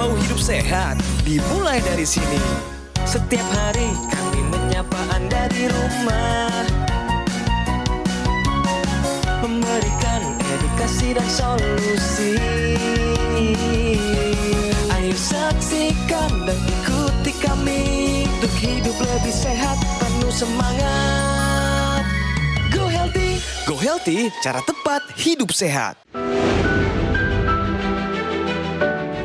Mau hidup sehat, dimulai dari sini. Setiap hari kami menyapa Anda di rumah, memberikan edukasi dan solusi. Ayo saksikan dan ikuti kami untuk hidup lebih sehat, penuh semangat. Go Healthy, cara tepat hidup sehat.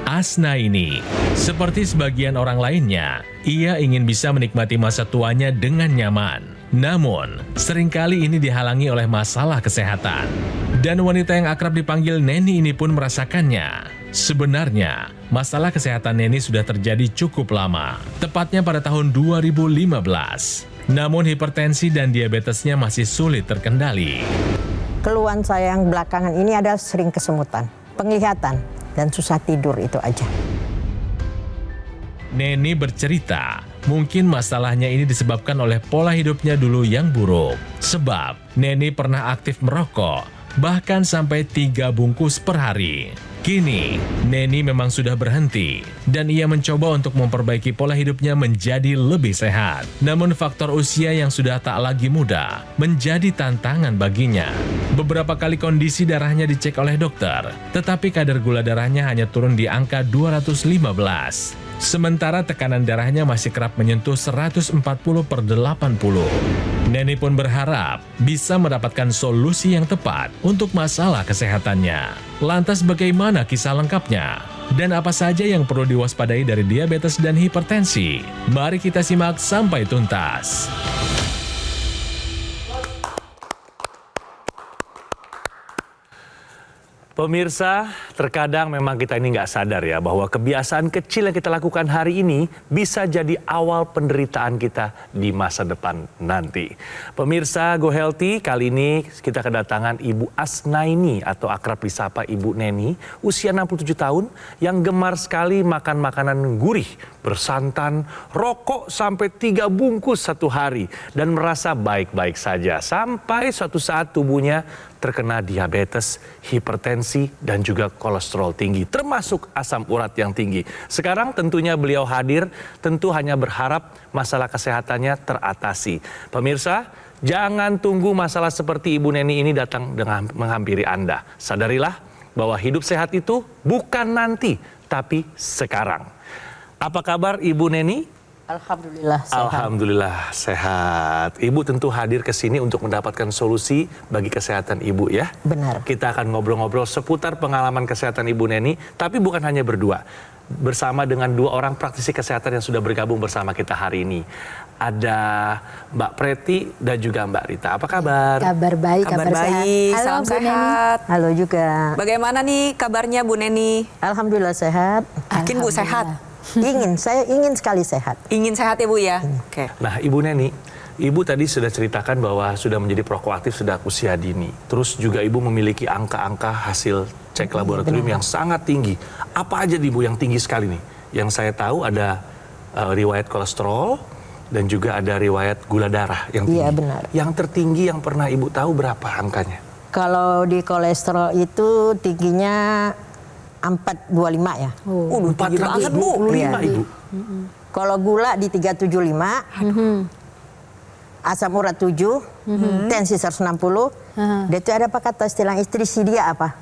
Asna ini, seperti sebagian orang lainnya, ia ingin bisa menikmati masa tuanya dengan nyaman. Namun, seringkali ini dihalangi oleh masalah kesehatan. Dan wanita yang akrab dipanggil Neni ini pun merasakannya. Sebenarnya, masalah kesehatan Neni sudah terjadi cukup lama, tepatnya pada tahun 2015. Namun hipertensi dan diabetesnya masih sulit terkendali. Keluhan saya yang belakangan ini ada sering kesemutan, penglihatan, dan susah tidur, itu aja. Neni bercerita, mungkin masalahnya ini disebabkan oleh pola hidupnya dulu yang buruk. Sebab, Neni pernah aktif merokok, bahkan sampai 3 bungkus per hari. Kini, Neni memang sudah berhenti, dan ia mencoba untuk memperbaiki pola hidupnya menjadi lebih sehat. Namun faktor usia yang sudah tak lagi muda menjadi tantangan baginya. Beberapa kali kondisi darahnya dicek oleh dokter, tetapi kadar gula darahnya hanya turun di angka 215. Sementara tekanan darahnya masih kerap menyentuh 140/80. Neni pun berharap bisa mendapatkan solusi yang tepat untuk masalah kesehatannya. Lantas bagaimana kisah lengkapnya? Dan apa saja yang perlu diwaspadai dari diabetes dan hipertensi? Mari kita simak sampai tuntas. Pemirsa, terkadang memang kita ini nggak sadar ya bahwa kebiasaan kecil yang kita lakukan hari ini bisa jadi awal penderitaan kita di masa depan nanti. Pemirsa Go Healthy, kali ini kita kedatangan Ibu Asnaini atau akrab disapa Ibu Neni, usia 67 tahun yang gemar sekali makan makanan gurih, bersantan, rokok sampai 3 bungkus satu hari dan merasa baik-baik saja sampai suatu saat tubuhnya terkena diabetes, hipertensi, dan juga kolesterol tinggi, termasuk asam urat yang tinggi. Sekarang tentunya beliau hadir, tentu hanya berharap masalah kesehatannya teratasi. Pemirsa, jangan tunggu masalah seperti Ibu Neni ini datang dengan menghampiri Anda. Sadarilah bahwa hidup sehat itu bukan nanti, tapi sekarang. Apa kabar Ibu Neni? Alhamdulillah sehat. Alhamdulillah sehat. Ibu tentu hadir ke sini untuk mendapatkan solusi bagi kesehatan Ibu ya. Benar. Kita akan ngobrol-ngobrol seputar pengalaman kesehatan Ibu Neni, tapi bukan hanya berdua. Bersama dengan 2 orang praktisi kesehatan yang sudah bergabung bersama kita hari ini. Ada Mbak Preti dan juga Mbak Rita. Apa kabar? Kabar baik, Kabar kabar baik, sehat. salam Bu sehat. Halo juga. Bagaimana nih kabarnya Bu Neni? Alhamdulillah sehat. Yakin Bu sehat? Saya ingin sekali sehat. Ingin sehat ya Bu ya? Oke. Nah Ibu Neni, Ibu tadi sudah ceritakan bahwa sudah menjadi proaktif sejak usia dini. Terus juga Ibu memiliki angka-angka hasil cek laboratorium yang sangat tinggi. Apa aja nih Bu yang tinggi sekali nih? Yang saya tahu ada riwayat kolesterol dan juga ada riwayat gula darah yang tinggi. Iya benar. Yang tertinggi yang pernah Ibu tahu berapa angkanya? Kalau di kolesterol itu tingginya 425 ya. Tinggi banget Bu. 425 Iya. Ibu. Kalau gula di 375, asam urat 7, tensi 160. Dia itu ada apa kata istilah triglycerida apa?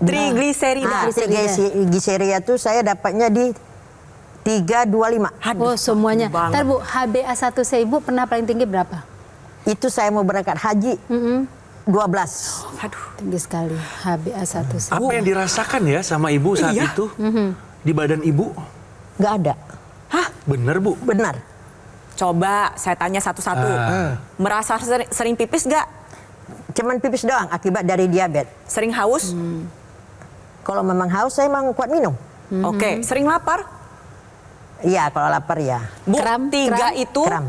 Trigliserida. Triglycerida itu saya dapatnya di 325. Oh semuanya. Ntar Bu, HbA1c Ibu pernah paling tinggi berapa? Itu saya mau berangkat haji 12. Aduh. Tinggi sekali HbA1c. Apa yang dirasakan ya sama Ibu saat itu? Di badan Ibu? Nggak ada. Hah? Bener Bu? Benar. Coba saya tanya satu-satu. Merasa sering pipis gak? Cuman pipis doang akibat dari diabetes. Sering haus? Kalau memang haus saya memang kuat minum. Oke. Sering lapar? Iya, kalau lapar ya. Bu, Kram, tiga kram.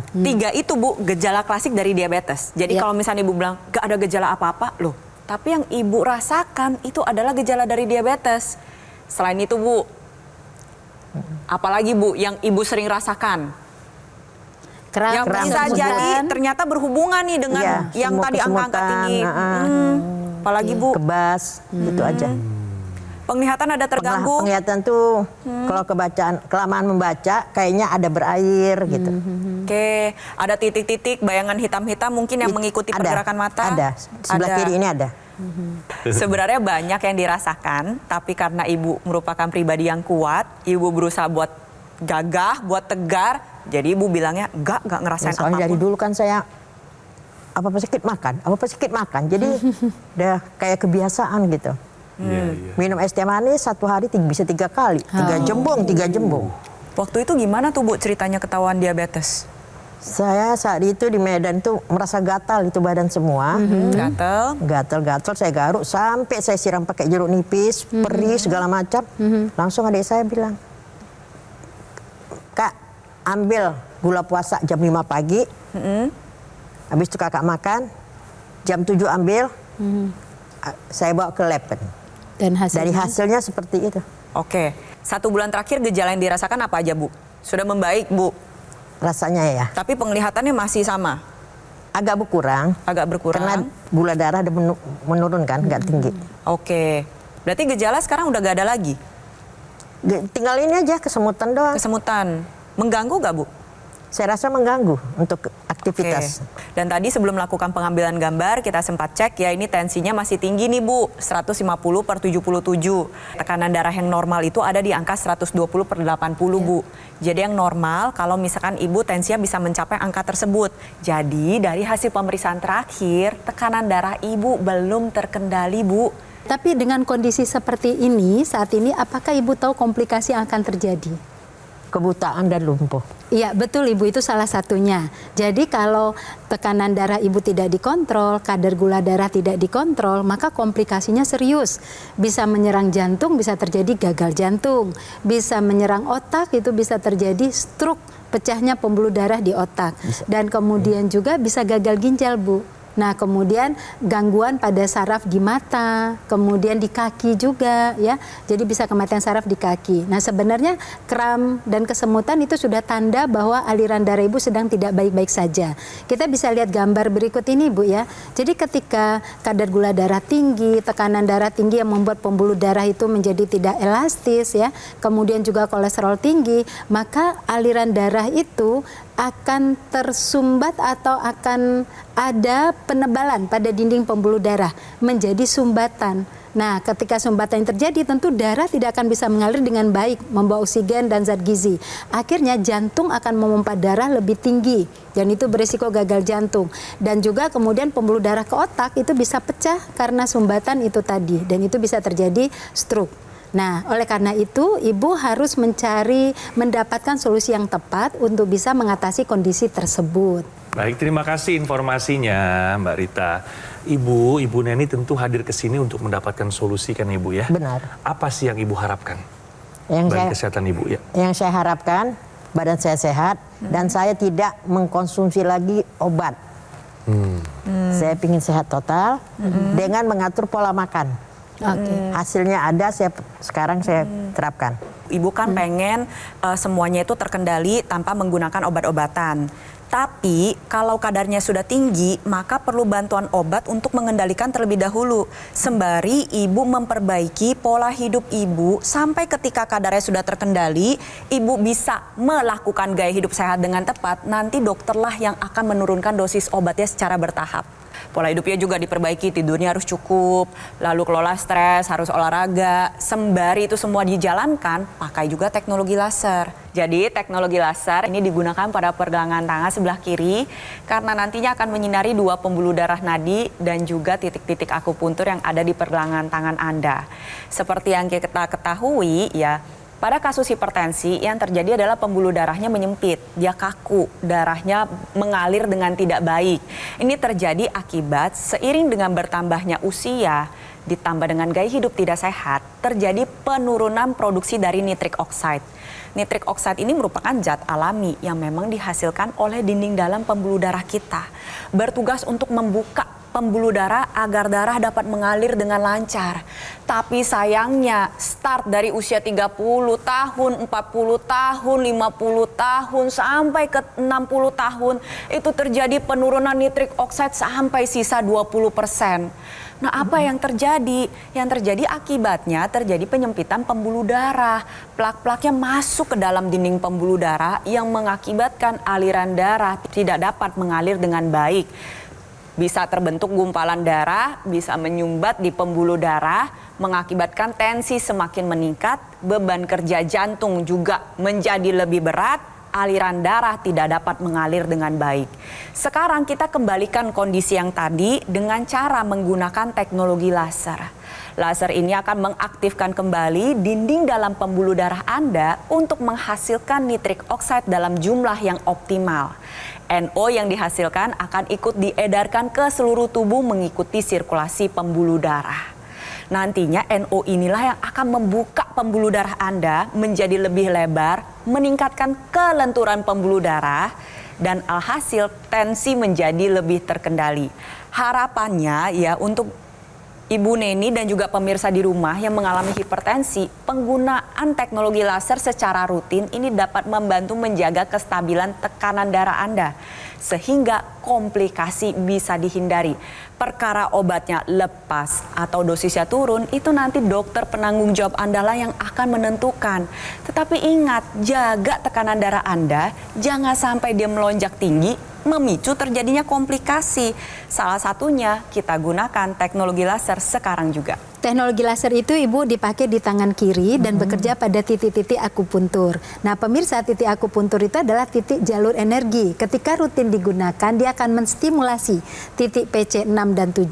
itu Bu gejala klasik dari diabetes. Jadi kalau misalnya Ibu bilang gak ada gejala apa-apa, loh. Tapi yang Ibu rasakan itu adalah gejala dari diabetes. Selain itu Bu, apalagi Bu yang Ibu sering rasakan? Yang bisa jadi ternyata berhubungan nih dengan yang tadi angka-angka tinggi. Apalagi Bu? Kebas, itu aja. Penglihatan ada terganggu? Penglihatan tuh kalau kelamaan membaca kayaknya ada berair gitu. Oke, ada titik-titik bayangan hitam-hitam mungkin yang mengikuti pergerakan mata? Ada, sebelah kiri ini ada. Sebenarnya banyak yang dirasakan, tapi karena ibu merupakan pribadi yang kuat, ibu berusaha buat gagah, buat tegar, jadi ibu bilangnya enggak ngerasain Soalnya apapun. dari dulu kan saya apa-apa sakit makan, jadi udah kayak kebiasaan gitu. Minum es teh manis 1 hari bisa 3 kali, 3 jembung. Waktu itu gimana tuh Bu ceritanya ketahuan diabetes? Saya saat itu di Medan tuh merasa gatal itu badan semua. Gatal, saya garuk sampai saya siram pakai jeruk nipis, perih segala macam. Langsung adik saya bilang, "Kak, ambil gula puasa jam 5 pagi. Habis itu kakak makan, jam 7 ambil. Saya bawa ke lab." Dan hasilnya? Dari hasilnya seperti itu. Oke, 1 bulan terakhir gejala yang dirasakan apa aja Bu? Sudah membaik Bu? Rasanya ya. Tapi penglihatannya masih sama? Agak berkurang. Karena gula darah udah menurun kan, nggak tinggi. Oke, berarti gejala sekarang udah gak ada lagi? Tinggal ini aja, kesemutan doang. Kesemutan. Mengganggu gak Bu? Saya rasa mengganggu untuk aktivitas. Oke. Dan tadi sebelum melakukan pengambilan gambar, kita sempat cek ya, ini tensinya masih tinggi nih Bu, 150/77. Tekanan darah yang normal itu ada di angka 120/80 Bu. Jadi yang normal kalau misalkan ibu tensinya bisa mencapai angka tersebut. Jadi dari hasil pemeriksaan terakhir, tekanan darah ibu belum terkendali Bu. Tapi dengan kondisi seperti ini, saat ini apakah ibu tahu komplikasi yang akan terjadi? Kebutaan dan lumpuh. Iya betul Ibu, itu salah satunya. Jadi kalau tekanan darah Ibu tidak dikontrol, kadar gula darah tidak dikontrol, maka komplikasinya serius. Bisa menyerang jantung, bisa terjadi gagal jantung. Bisa menyerang otak, itu bisa terjadi stroke, pecahnya pembuluh darah di otak. Dan kemudian juga bisa gagal ginjal Bu. Nah kemudian gangguan pada saraf di mata, kemudian di kaki juga ya. Jadi bisa kematian saraf di kaki. Nah sebenarnya kram dan kesemutan itu sudah tanda bahwa aliran darah ibu sedang tidak baik-baik saja. Kita bisa lihat gambar berikut ini Bu ya. Jadi ketika kadar gula darah tinggi, tekanan darah tinggi yang membuat pembuluh darah itu menjadi tidak elastis ya. Kemudian juga kolesterol tinggi, maka aliran darah itu akan tersumbat atau akan ada penebalan pada dinding pembuluh darah menjadi sumbatan. Nah, ketika sumbatan yang terjadi tentu darah tidak akan bisa mengalir dengan baik, membawa oksigen dan zat gizi. Akhirnya jantung akan memompa darah lebih tinggi dan itu berisiko gagal jantung. Dan juga kemudian pembuluh darah ke otak itu bisa pecah karena sumbatan itu tadi dan itu bisa terjadi stroke. Nah, oleh karena itu, Ibu harus mendapatkan solusi yang tepat untuk bisa mengatasi kondisi tersebut. Baik, terima kasih informasinya Mbak Rita. Ibu Neni tentu hadir ke sini untuk mendapatkan solusi kan Ibu ya? Benar. Apa sih yang Ibu harapkan? Kesehatan Ibu ya? Yang saya harapkan, badan saya sehat dan saya tidak mengkonsumsi lagi obat. Saya ingin sehat total dengan mengatur pola makan. Hasilnya ada, sekarang saya terapkan. Ibu kan pengen semuanya itu terkendali tanpa menggunakan obat-obatan. Tapi kalau kadarnya sudah tinggi, maka perlu bantuan obat untuk mengendalikan terlebih dahulu. Sembari ibu memperbaiki pola hidup ibu sampai ketika kadarnya sudah terkendali, ibu bisa melakukan gaya hidup sehat dengan tepat. Nanti dokterlah yang akan menurunkan dosis obatnya secara bertahap. Pola hidupnya juga diperbaiki, tidurnya harus cukup, lalu kelola stres, harus olahraga. Sembari itu semua dijalankan, pakai juga teknologi laser. Jadi teknologi laser ini digunakan pada pergelangan tangan sebelah kiri karena nantinya akan menyinari 2 pembuluh darah nadi dan juga titik-titik akupuntur yang ada di pergelangan tangan Anda. Seperti yang kita ketahui ya, pada kasus hipertensi yang terjadi adalah pembuluh darahnya menyempit, dia kaku, darahnya mengalir dengan tidak baik. Ini terjadi akibat seiring dengan bertambahnya usia, ditambah dengan gaya hidup tidak sehat, terjadi penurunan produksi dari nitrik oxide. Nitrik oxide ini merupakan zat alami yang memang dihasilkan oleh dinding dalam pembuluh darah kita. Bertugas untuk membuka pembuluh darah agar darah dapat mengalir dengan lancar. Tapi sayangnya start dari usia 30 tahun, 40 tahun, 50 tahun, sampai ke 60 tahun itu terjadi penurunan nitrik oxide sampai sisa 20%. Nah, apa yang terjadi? Yang terjadi akibatnya terjadi penyempitan pembuluh darah. Plak-plaknya masuk ke dalam dinding pembuluh darah yang mengakibatkan aliran darah tidak dapat mengalir dengan baik. Bisa terbentuk gumpalan darah, bisa menyumbat di pembuluh darah, mengakibatkan tensi semakin meningkat, beban kerja jantung juga menjadi lebih berat, aliran darah tidak dapat mengalir dengan baik. Sekarang kita kembalikan kondisi yang tadi dengan cara menggunakan teknologi laser. Laser ini akan mengaktifkan kembali dinding dalam pembuluh darah Anda untuk menghasilkan nitrik oksida dalam jumlah yang optimal. NO yang dihasilkan akan ikut diedarkan ke seluruh tubuh mengikuti sirkulasi pembuluh darah. Nantinya NO inilah yang akan membuka pembuluh darah Anda menjadi lebih lebar, meningkatkan kelenturan pembuluh darah, dan alhasil tensi menjadi lebih terkendali. Harapannya ya untuk Ibu Neni dan juga pemirsa di rumah yang mengalami hipertensi, penggunaan teknologi laser secara rutin ini dapat membantu menjaga kestabilan tekanan darah Anda sehingga komplikasi bisa dihindari. Perkara obatnya lepas atau dosisnya turun, itu nanti dokter penanggung jawab Anda lah yang akan menentukan. Tetapi ingat, jaga tekanan darah Anda, jangan sampai dia melonjak tinggi, memicu terjadinya komplikasi. Salah satunya kita gunakan teknologi laser sekarang juga. Teknologi laser itu Ibu dipakai di tangan kiri dan bekerja pada titik-titik akupuntur. Nah pemirsa, titik akupuntur itu adalah titik jalur energi. Ketika rutin digunakan, dia akan menstimulasi titik PC6 dan 7,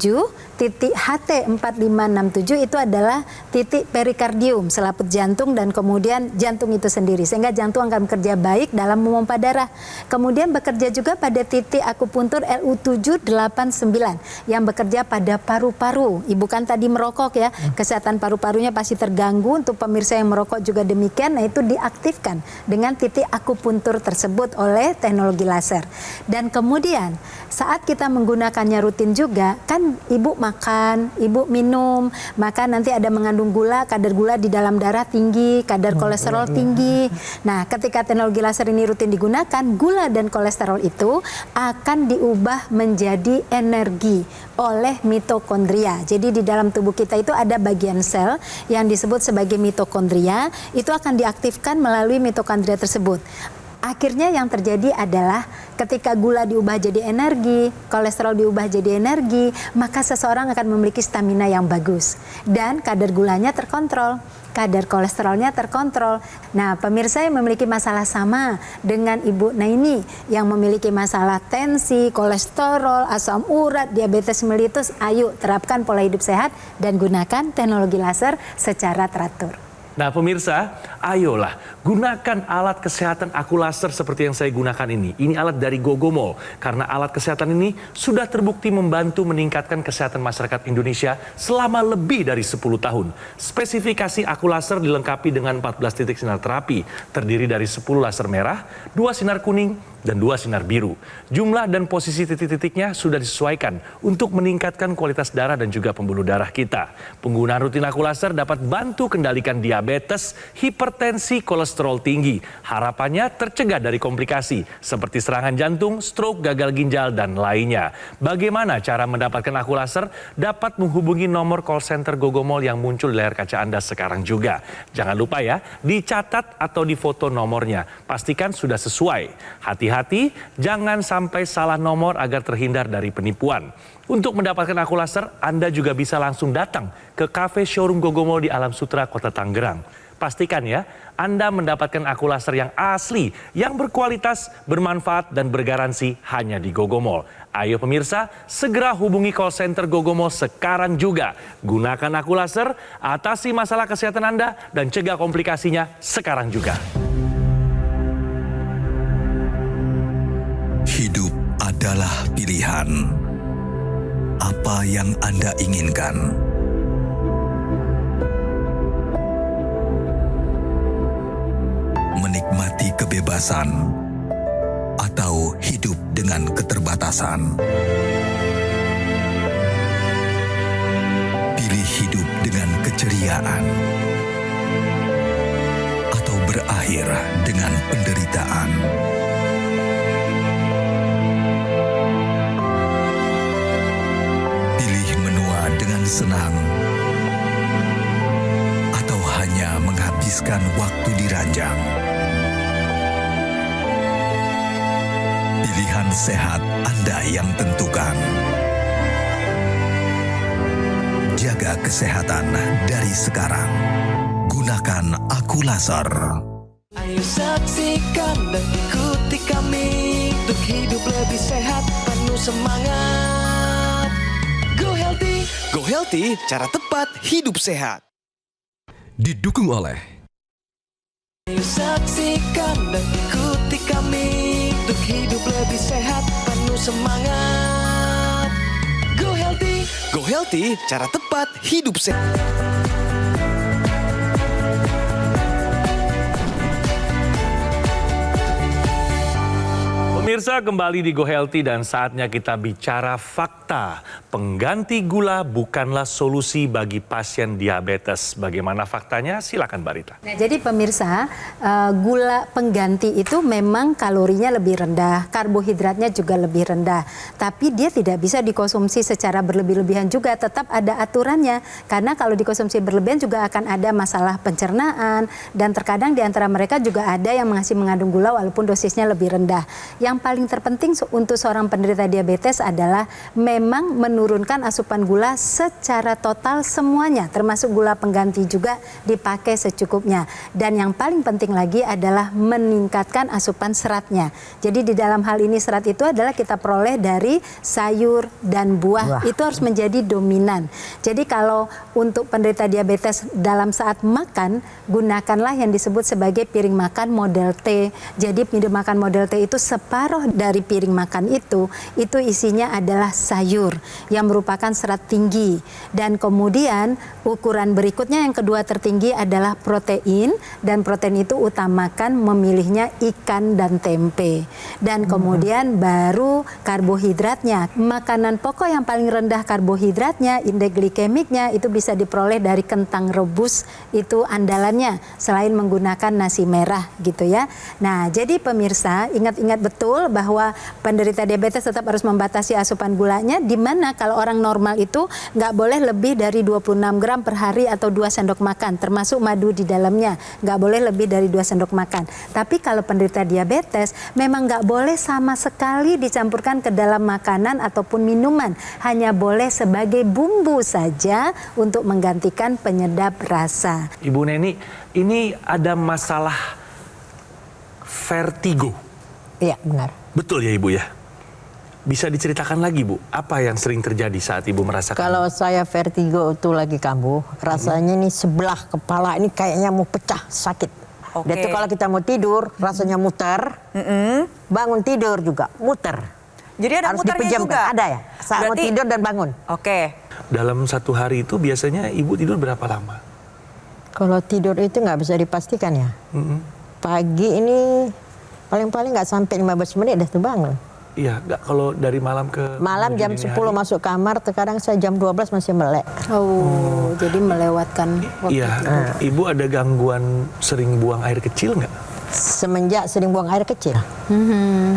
titik HT4567 itu adalah titik perikardium, selaput jantung dan kemudian jantung itu sendiri. Sehingga jantung akan bekerja baik dalam memompa darah. Kemudian bekerja juga pada titik akupuntur LU789 yang bekerja pada paru-paru. Ibu kan tadi merokok ya. Kesehatan paru-parunya pasti terganggu. Untuk pemirsa yang merokok juga demikian. Nah itu diaktifkan dengan titik akupuntur tersebut oleh teknologi laser. Dan kemudian saat kita menggunakannya rutin juga, kan ibu makan, ibu minum, maka nanti ada mengandung gula, kadar gula di dalam darah tinggi, kadar kolesterol tinggi. Nah ketika teknologi laser ini rutin digunakan, gula dan kolesterol itu akan diubah menjadi energi oleh mitokondria. Jadi di dalam tubuh kita itu ada bagian sel yang disebut sebagai mitokondria, itu akan diaktifkan melalui mitokondria tersebut. Akhirnya yang terjadi adalah ketika gula diubah jadi energi, kolesterol diubah jadi energi, maka seseorang akan memiliki stamina yang bagus dan kadar gulanya terkontrol, kadar kolesterolnya terkontrol. Nah, pemirsa yang memiliki masalah sama dengan Ibu Naini yang memiliki masalah tensi, kolesterol, asam urat, diabetes mellitus, ayo terapkan pola hidup sehat dan gunakan teknologi laser secara teratur. Nah pemirsa, ayolah gunakan alat kesehatan aku laser seperti yang saya gunakan ini. Ini alat dari Gogomol, karena alat kesehatan ini sudah terbukti membantu meningkatkan kesehatan masyarakat Indonesia selama lebih dari 10 tahun. Spesifikasi aku laser dilengkapi dengan 14 titik sinar terapi, terdiri dari 10 laser merah, 2 sinar kuning, dan 2 sinar biru. Jumlah dan posisi titik-titiknya sudah disesuaikan untuk meningkatkan kualitas darah dan juga pembuluh darah kita. Penggunaan rutin aku laser dapat bantu kendalikan diabetes, hipertensi, kolesterol tinggi. Harapannya tercegah dari komplikasi seperti serangan jantung, stroke, gagal ginjal, dan lainnya. Bagaimana cara mendapatkan aku laser? Dapat menghubungi nomor call center Gogomol yang muncul di layar kaca Anda sekarang juga. Jangan lupa ya, dicatat atau difoto nomornya. Pastikan sudah sesuai. Hati-hati, jangan sampai salah nomor agar terhindar dari penipuan. Untuk mendapatkan aku laser, Anda juga bisa langsung datang ke kafe showroom Gogomol di Alam Sutra, Kota Tangerang. Pastikan ya, Anda mendapatkan aku laser yang asli, yang berkualitas, bermanfaat, dan bergaransi hanya di Gogomol. Ayo pemirsa, segera hubungi call center Gogomol sekarang juga. Gunakan aku laser, atasi masalah kesehatan Anda, dan cegah komplikasinya sekarang juga. Hidup adalah pilihan. Apa yang Anda inginkan? Menikmati kebebasan atau hidup dengan keterbatasan? Pilih hidup dengan keceriaan atau berakhir dengan penderitaan? Pilih menua dengan senang, atau hanya menghabiskan waktu di ranjang. Pilihan sehat Anda yang tentukan. Jaga kesehatan dari sekarang. Gunakan Akulaser. Ayo saksikan dan ikuti kami untuk hidup lebih sehat, penuh semangat. Go Healthy, cara tepat hidup sehat. Didukung oleh Ayo saksikan dan ikuti kami untuk hidup lebih sehat, penuh semangat. Go Healthy, cara tepat hidup sehat. Pemirsa, kembali di Go Healthy dan saatnya kita bicara fakta. Pengganti gula bukanlah solusi bagi pasien diabetes. Bagaimana faktanya? Silakan Mbak Rita. Nah, jadi pemirsa, gula pengganti itu memang kalorinya lebih rendah, karbohidratnya juga lebih rendah. Tapi dia tidak bisa dikonsumsi secara berlebih-lebihan juga, tetap ada aturannya. Karena kalau dikonsumsi berlebihan juga akan ada masalah pencernaan, dan terkadang di antara mereka juga ada yang masih mengandung gula walaupun dosisnya lebih rendah. Yang paling terpenting untuk seorang penderita diabetes adalah memang menurunkan asupan gula secara total semuanya, termasuk gula pengganti juga dipakai secukupnya. Dan yang paling penting lagi adalah meningkatkan asupan seratnya. Jadi di dalam hal ini serat itu adalah kita peroleh dari sayur dan buah. Itu harus menjadi dominan. Jadi kalau untuk penderita diabetes dalam saat makan, gunakanlah yang disebut sebagai piring makan model T. Jadi piring makan model T itu separuh dari piring makan itu isinya adalah sayur yang merupakan serat tinggi. Dan kemudian ukuran berikutnya yang kedua tertinggi adalah protein, dan protein itu utamakan memilihnya ikan dan tempe. Dan kemudian baru karbohidratnya. Makanan pokok yang paling rendah karbohidratnya, indeks glikemiknya itu bisa diperoleh dari kentang rebus, itu andalannya selain menggunakan nasi merah gitu ya. Nah, jadi pemirsa ingat-ingat betul bahwa penderita diabetes tetap harus membatasi asupan gulanya, di mana kalau orang normal itu nggak boleh lebih dari 26 gram per hari atau 2 sendok makan, termasuk madu di dalamnya, nggak boleh lebih dari 2 sendok makan. Tapi kalau penderita diabetes memang nggak boleh sama sekali dicampurkan ke dalam makanan ataupun minuman, hanya boleh sebagai bumbu saja untuk menggantikan penyedap rasa. Ibu Neni, ini ada masalah vertigo. Iya, benar. Betul ya Ibu ya? Bisa diceritakan lagi Bu, apa yang sering terjadi saat Ibu merasakan? Kalau saya vertigo itu lagi kambuh, rasanya nih sebelah kepala ini kayaknya mau pecah, sakit. Dan itu kalau kita mau tidur, rasanya muter. Bangun tidur juga muter. Jadi ada harus muternya dipejamkan. juga? Ada ya, saat mau Berarti- tidur dan bangun. Oke. Dalam satu hari itu biasanya Ibu tidur berapa lama? Kalau tidur itu nggak bisa dipastikan ya. Pagi ini paling-paling nggak sampai 15 menit udah terbangun. Iya, nggak kalau dari malam ke... Malam jam 10 masuk kamar, terkadang saya jam 12 masih melek. Oh, jadi melewatkan waktu. Iya, Ibu ada gangguan sering buang air kecil nggak? Semenjak sering buang air kecil.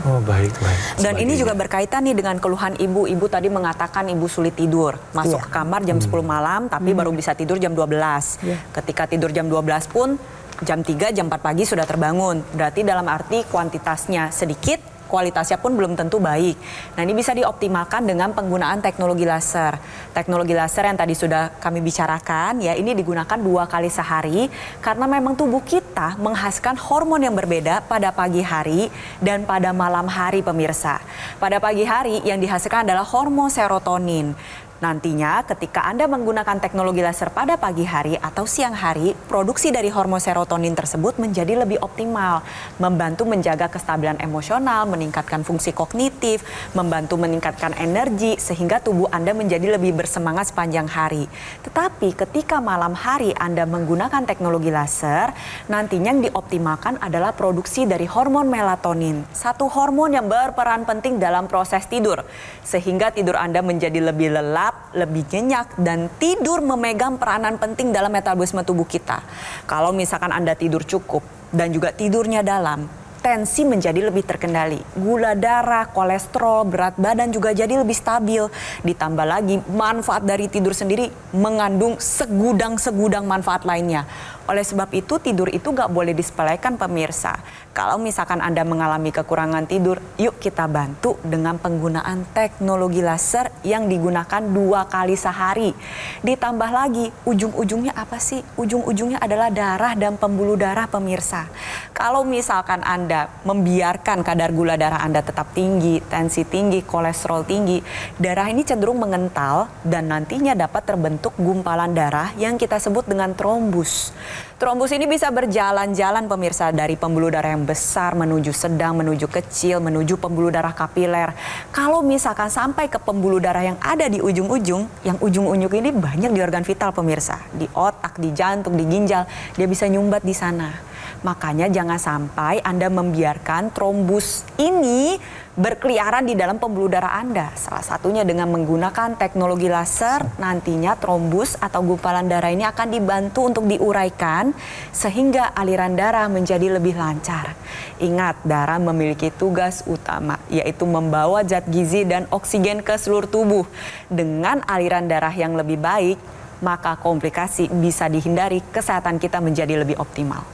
Oh, baik. Dan ini juga berkaitan nih dengan keluhan ibu. Ibu tadi mengatakan ibu sulit tidur. Masuk ke kamar jam 10 malam, tapi baru bisa tidur jam 12. Ketika tidur jam 12 pun, jam 3, jam 4 pagi sudah terbangun. Berarti dalam arti kuantitasnya sedikit, kualitasnya pun belum tentu baik. Nah, ini bisa dioptimalkan dengan penggunaan teknologi laser. Teknologi laser yang tadi sudah kami bicarakan, ya ini digunakan 2 kali sehari karena memang tubuh kita menghasilkan hormon yang berbeda pada pagi hari dan pada malam hari pemirsa. Pada pagi hari yang dihasilkan adalah hormon serotonin. Nantinya ketika Anda menggunakan teknologi laser pada pagi hari atau siang hari, produksi dari hormon serotonin tersebut menjadi lebih optimal, membantu menjaga kestabilan emosional, meningkatkan fungsi kognitif, membantu meningkatkan energi sehingga tubuh Anda menjadi lebih bersemangat sepanjang hari. Tetapi ketika malam hari Anda menggunakan teknologi laser, nantinya yang dioptimalkan adalah produksi dari hormon melatonin, satu hormon yang berperan penting dalam proses tidur, sehingga tidur Anda menjadi lebih lelap, lebih nyenyak, dan tidur memegang peranan penting dalam metabolisme tubuh kita. Kalau misalkan Anda tidur cukup dan juga tidurnya dalam, tensi menjadi lebih terkendali. Gula darah, kolesterol, berat badan juga jadi lebih stabil. Ditambah lagi manfaat dari tidur sendiri mengandung segudang-segudang manfaat lainnya. Oleh sebab itu tidur itu gak boleh disepelekan pemirsa. Kalau misalkan Anda mengalami kekurangan tidur, yuk kita bantu dengan penggunaan teknologi laser yang digunakan 2 kali sehari. Ditambah lagi, ujung-ujungnya apa sih? Ujung-ujungnya adalah darah dan pembuluh darah pemirsa. Kalau misalkan Anda membiarkan kadar gula darah Anda tetap tinggi, tensi tinggi, kolesterol tinggi, darah ini cenderung mengental dan nantinya dapat terbentuk gumpalan darah yang kita sebut dengan trombus. Trombus ini bisa berjalan-jalan pemirsa dari pembuluh darah yang besar menuju sedang, menuju kecil, menuju pembuluh darah kapiler. Kalau misalkan sampai ke pembuluh darah yang ada di ujung-ujung, yang ujung-ujung ini banyak di organ vital pemirsa, di otak, di jantung, di ginjal, dia bisa nyumbat di sana. Makanya jangan sampai Anda membiarkan trombus ini berkeliaran di dalam pembuluh darah Anda. Salah satunya dengan menggunakan teknologi laser, nantinya trombus atau gumpalan darah ini akan dibantu untuk diuraikan sehingga aliran darah menjadi lebih lancar. Ingat, darah memiliki tugas utama, yaitu membawa zat gizi dan oksigen ke seluruh tubuh. Dengan aliran darah yang lebih baik, maka komplikasi bisa dihindari, kesehatan kita menjadi lebih optimal.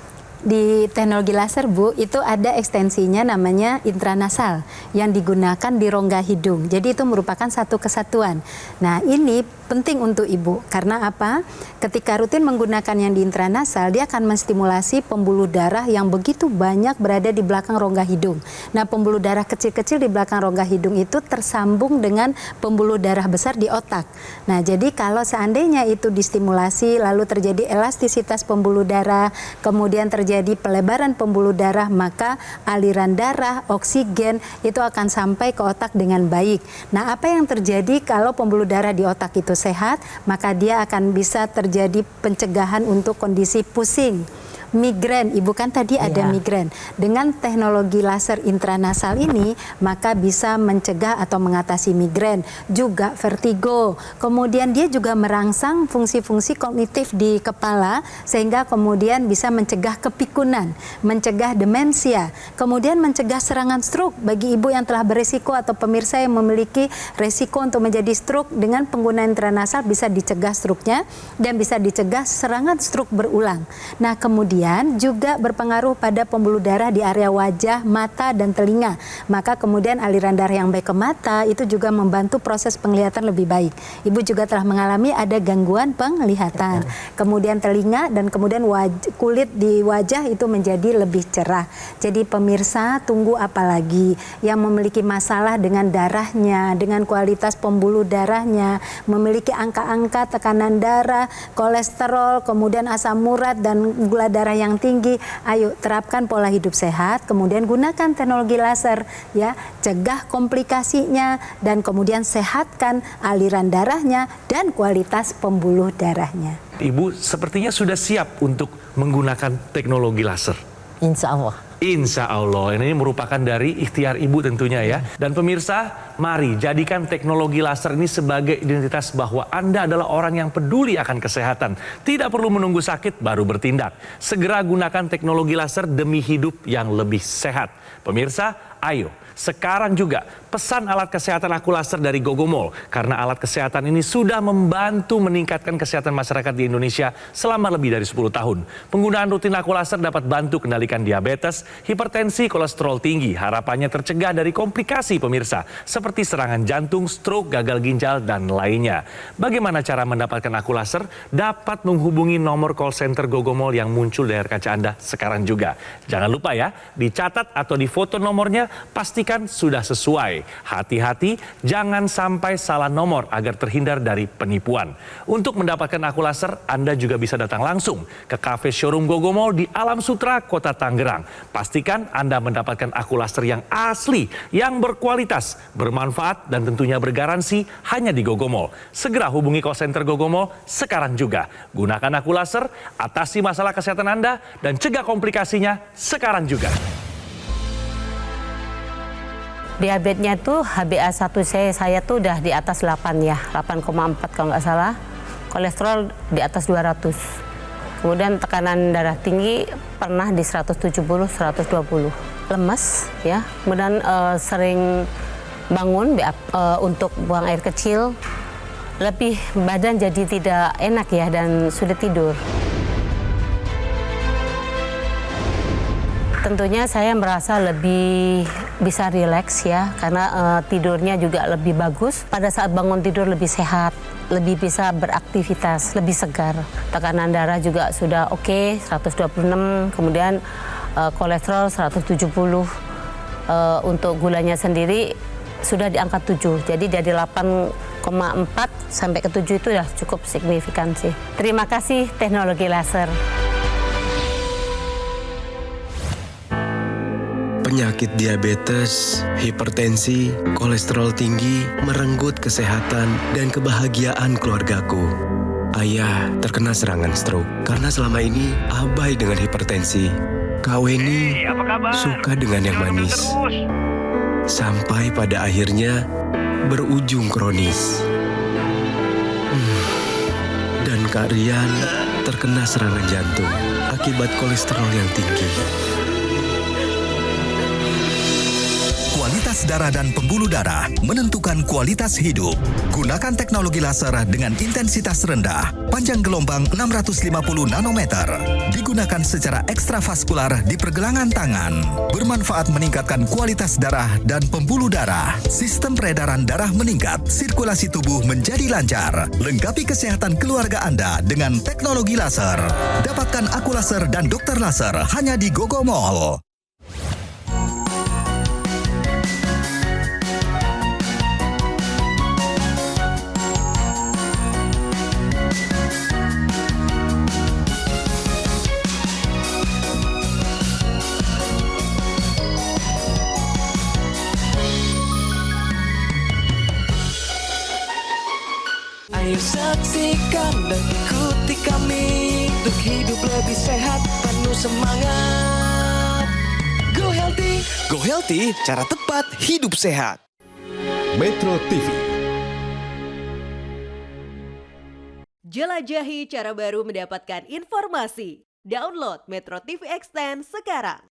Di teknologi laser, Bu, itu ada ekstensinya namanya intranasal yang digunakan di rongga hidung. Jadi itu merupakan satu kesatuan. Nah, ini penting untuk Ibu. Karena apa? Ketika rutin menggunakan yang di intranasal, dia akan menstimulasi pembuluh darah yang begitu banyak berada di belakang rongga hidung. Nah, pembuluh darah kecil-kecil di belakang rongga hidung itu tersambung dengan pembuluh darah besar di otak. Nah, jadi kalau seandainya itu distimulasi, lalu terjadi elastisitas pembuluh darah, kemudian terjadi pelebaran pembuluh darah, maka aliran darah, oksigen itu akan sampai ke otak dengan baik. Nah, apa yang terjadi kalau pembuluh darah di otak itu sehat, maka dia akan bisa terjadi pencegahan untuk kondisi pusing, migren. Ibu kan tadi ada migren. Dengan teknologi laser intranasal ini, maka bisa mencegah atau mengatasi migren, juga vertigo. Kemudian dia juga merangsang fungsi-fungsi kognitif di kepala, sehingga kemudian bisa mencegah kepikunan, mencegah demensia, kemudian mencegah serangan stroke. Bagi ibu yang telah beresiko atau pemirsa yang memiliki resiko untuk menjadi stroke, dengan penggunaan intranasal bisa dicegah stroke-nya dan bisa dicegah serangan stroke berulang. Nah, kemudian juga berpengaruh pada pembuluh darah di area wajah, mata, dan telinga. Maka kemudian aliran darah yang baik ke mata itu juga membantu proses penglihatan lebih baik. Ibu juga telah mengalami ada gangguan penglihatan. Kemudian telinga dan kemudian kulit di wajah itu menjadi lebih cerah. Jadi pemirsa, tunggu apa lagi? Yang memiliki masalah dengan darahnya, dengan kualitas pembuluh darahnya, memiliki angka-angka tekanan darah, kolesterol, kemudian asam urat, dan gula darah yang tinggi, ayo terapkan pola hidup sehat, kemudian gunakan teknologi laser, ya, cegah komplikasinya, dan kemudian sehatkan aliran darahnya dan kualitas pembuluh darahnya. Ibu sepertinya sudah siap untuk menggunakan teknologi laser. Insya Allah. Insya Allah, ini merupakan dari ikhtiar Ibu tentunya ya. Dan pemirsa, mari jadikan teknologi laser ini sebagai identitas bahwa Anda adalah orang yang peduli akan kesehatan. Tidak perlu menunggu sakit baru bertindak. Segera gunakan teknologi laser demi hidup yang lebih sehat. Pemirsa, ayo sekarang juga pesan alat kesehatan Aku Laser dari Gogomall, karena alat kesehatan ini sudah membantu meningkatkan kesehatan masyarakat di Indonesia selama lebih dari 10 tahun. Penggunaan rutin Aku Laser dapat bantu kendalikan diabetes, hipertensi, kolesterol tinggi. Harapannya tercegah dari komplikasi pemirsa, seperti serangan jantung, stroke, gagal ginjal, dan lainnya. Bagaimana cara mendapatkan Aku Laser? Dapat menghubungi nomor call center Gogomall yang muncul di layar kaca Anda sekarang juga. Jangan lupa ya, dicatat atau difoto nomornya, pastikan sudah sesuai. Hati-hati, jangan sampai salah nomor agar terhindar dari penipuan. Untuk mendapatkan Aku Laser, Anda juga bisa datang langsung ke kafe showroom Gogomall di Alam Sutra, Kota Tangerang. Pastikan Anda mendapatkan Aku Laser yang asli, yang berkualitas, bermanfaat, dan tentunya bergaransi hanya di Gogomall. Segera hubungi call center Gogomall sekarang juga. Gunakan Aku Laser, atasi masalah kesehatan Anda, dan cegah komplikasinya sekarang juga. Diabetesnya tuh HbA1c saya tuh udah di atas 8 ya, 8,4 kalau nggak salah. Kolesterol di atas 200. Kemudian tekanan darah tinggi pernah di 170-120. Lemes ya. Kemudian sering bangun untuk buang air kecil. Lebih badan jadi tidak enak ya dan sulit tidur. Tentunya saya merasa lebih bisa rileks ya, karena tidurnya juga lebih bagus. Pada saat bangun tidur lebih sehat, lebih bisa beraktivitas, lebih segar. Tekanan darah juga sudah oke, 126, kemudian kolesterol 170. Untuk gulanya sendiri sudah di angka 7, jadi dari 8,4 sampai ke 7 itu sudah cukup signifikan sih. Terima kasih teknologi laser. Penyakit diabetes, hipertensi, kolesterol tinggi merenggut kesehatan dan kebahagiaan keluargaku. Ayah terkena serangan stroke karena selama ini abai dengan hipertensi. Kak Weni suka dengan yang manis. Sampai pada akhirnya berujung kronis. Dan Kak Rian terkena serangan jantung akibat kolesterol yang tinggi. Kualitas darah dan pembuluh darah menentukan kualitas hidup. Gunakan teknologi laser dengan intensitas rendah, panjang gelombang 650 nanometer. Digunakan secara ekstravaskular di pergelangan tangan. Bermanfaat meningkatkan kualitas darah dan pembuluh darah. Sistem peredaran darah meningkat, sirkulasi tubuh menjadi lancar. Lengkapi kesehatan keluarga Anda dengan teknologi laser. Dapatkan aku laser dan dokter laser hanya di Gogo Mall. Ayo saksikan dan ikuti kami untuk hidup lebih sehat, penuh semangat. Go Healthy, cara tepat hidup sehat. Metro TV. Jelajahi cara baru mendapatkan informasi. Download Metro TV Extend sekarang.